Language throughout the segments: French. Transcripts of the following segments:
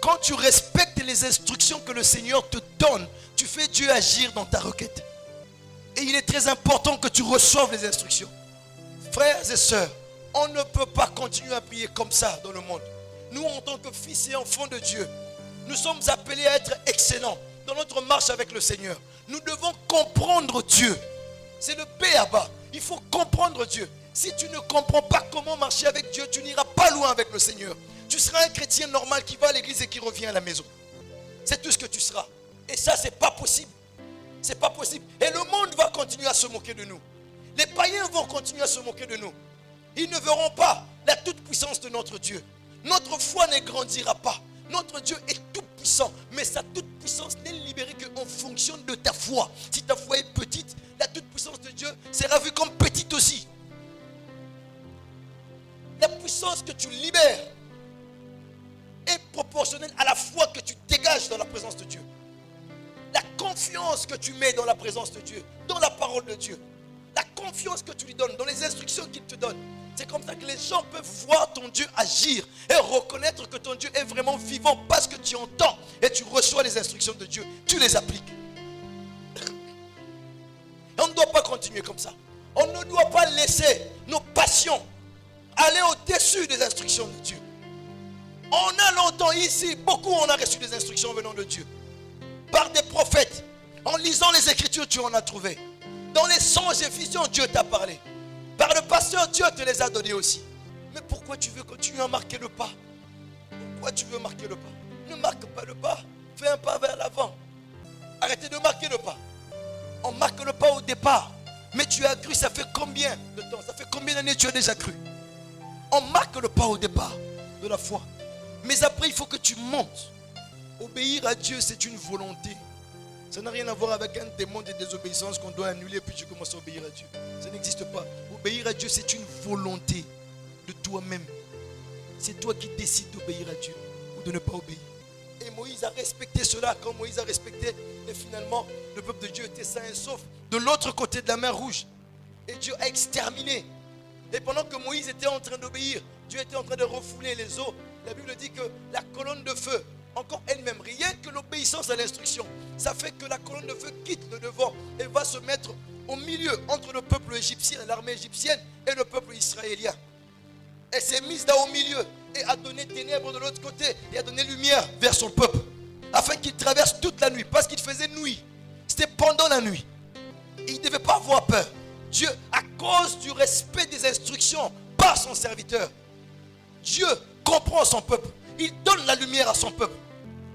Quand tu respectes les instructions que le Seigneur te donne, tu fais Dieu agir dans ta requête. Et il est très important que tu reçoives les instructions. Frères et sœurs, on ne peut pas continuer à prier comme ça dans le monde. Nous, en tant que fils et enfants de Dieu, nous sommes appelés à être excellents dans notre marche avec le Seigneur. Nous devons comprendre Dieu. C'est le b.a.-ba. Il faut comprendre Dieu. Si tu ne comprends pas comment marcher avec Dieu, tu n'iras pas loin avec le Seigneur. Tu seras un chrétien normal qui va à l'église et qui revient à la maison. C'est tout ce que tu seras. Et ça, c'est pas possible. C'est pas possible. Et le monde va continuer à se moquer de nous. Les païens vont continuer à se moquer de nous. Ils ne verront pas la toute-puissance de notre Dieu. Notre foi ne grandira pas. Notre Dieu est tout puissant. Mais sa toute-puissance n'est libérée qu'en fonction de ta foi. Si ta foi est petite, la toute-puissance de Dieu sera vue comme petite aussi. La puissance que tu libères est proportionnelle à la foi que tu dégages dans la présence de Dieu. La confiance que tu mets dans la présence de Dieu, dans la parole de Dieu. La confiance que tu lui donnes, dans les instructions qu'il te donne. C'est comme ça que les gens peuvent voir ton Dieu agir et reconnaître que ton Dieu est vraiment vivant parce que tu entends et tu reçois les instructions de Dieu. Tu les appliques. Et on ne doit pas continuer comme ça. On ne doit pas laisser nos passions aller au-dessus des instructions de Dieu. On a longtemps ici, beaucoup on a reçu des instructions venant de Dieu. Par des prophètes. En lisant les Écritures, Dieu en a trouvé. Dans les songes et visions, Dieu t'a parlé. Par le pasteur, Dieu te les a donnés aussi. Mais pourquoi tu veux continuer à marquer le pas? Pourquoi tu veux marquer le pas? Ne marque pas le pas. Fais un pas vers l'avant. Arrêtez de marquer le pas. On marque le pas au départ. Mais tu as cru, ça fait combien de temps? Ça fait combien d'années tu as déjà cru? On marque le pas au départ de la foi. Mais après, il faut que tu montes. Obéir à Dieu, c'est une volonté. Ça n'a rien à voir avec un démon de désobéissance qu'on doit annuler puis tu commences à obéir à Dieu. Ça n'existe pas. Obéir à Dieu, c'est une volonté de toi-même. C'est toi qui décides d'obéir à Dieu ou de ne pas obéir. Et Moïse a respecté cela. Quand Moïse a respecté, et finalement, le peuple de Dieu était sain et sauf de l'autre côté de la mer Rouge. Et Dieu a exterminé. Et pendant que Moïse était en train d'obéir, Dieu était en train de refouler les eaux. La Bible dit que la colonne de feu, encore elle-même, rien que l'obéissance à l'instruction, ça fait que la colonne de feu quitte le devant et va se mettre au milieu entre le peuple égyptien, l'armée égyptienne et le peuple israélien. Elle s'est mise là au milieu et a donné ténèbres de l'autre côté et a donné lumière vers son peuple afin qu'il traverse toute la nuit parce qu'il faisait nuit. C'était pendant la nuit. Et il ne devait pas avoir peur. Dieu, à cause du respect des instructions par son serviteur, Dieu comprend son peuple. Il donne la lumière à son peuple.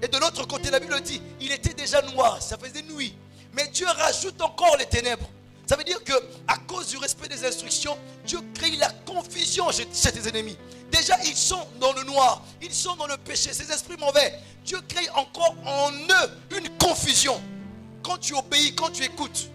Et de l'autre côté, la Bible dit, il était déjà noir, ça faisait nuit. Mais Dieu rajoute encore les ténèbres. Ça veut dire que à cause du respect des instructions, Dieu crée la confusion chez tes ennemis. Déjà, ils sont dans le noir, ils sont dans le péché, ces esprits mauvais. Dieu crée encore en eux une confusion. Quand tu obéis, quand tu écoutes,